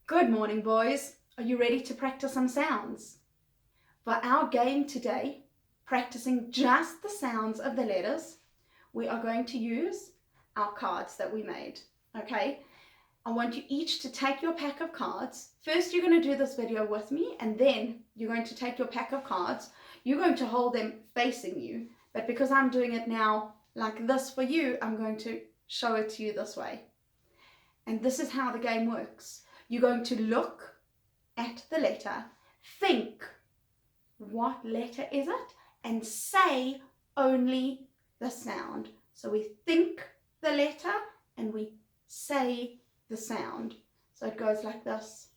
Good morning, boys. Are you ready to practice some sounds? For our game today, practicing just the sounds of the letters, we are going to use our cards that we made, okay? I want you each to take your pack of cards. First, you're going to do this video with me, and then you're going to take your pack of cards. You're going to hold them facing you, but because I'm doing it now like this for you, I'm going to show it to you this way. And this is how the game works. You're going to look at the letter, think, what letter is it? And say only the sound. So we think the letter and we say the sound. So it goes like this.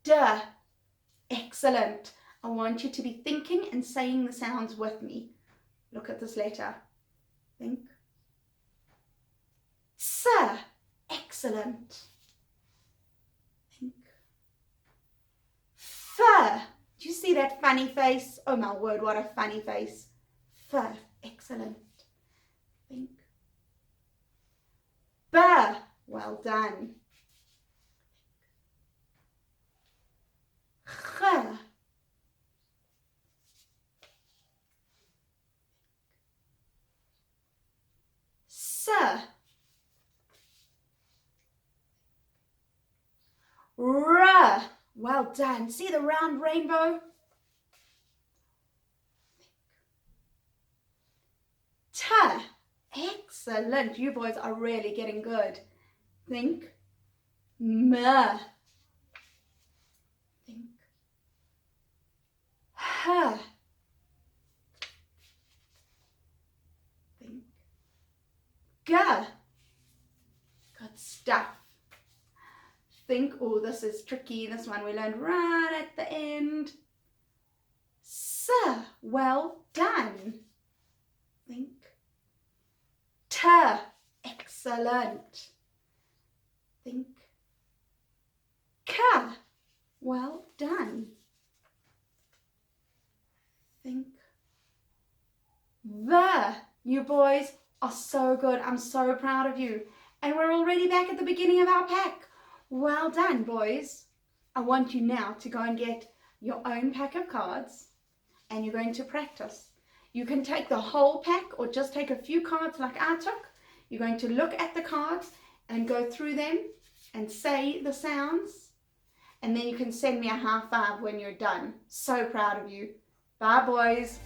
Duh. Excellent. I want you to be thinking and saying the sounds with me. Look at this letter. Think. Sir. Excellent. Think. Fur. Do you see that funny face? Oh my word, what a funny face. Fur. Excellent. Think. Burr. Well done. G. Sir. R. Well done. See the round rainbow? T. Excellent. You boys are really getting good. Think. M. Think. H. Think. G. Good stuff. Think, oh, this is tricky. This one we learned right at the end. S. Well done. Think. T. Excellent. Think. K. Well done. Think. The. You boys are so good. I'm so proud of you. And we're already back at the beginning of our pack. Well done, boys. I want you now to go and get your own pack of cards and you're going to practice. You can take the whole pack or just take a few cards like I took. You're going to look at the cards and go through them and say the sounds. And then you can send me a high five when you're done. So proud of you. Bye, boys.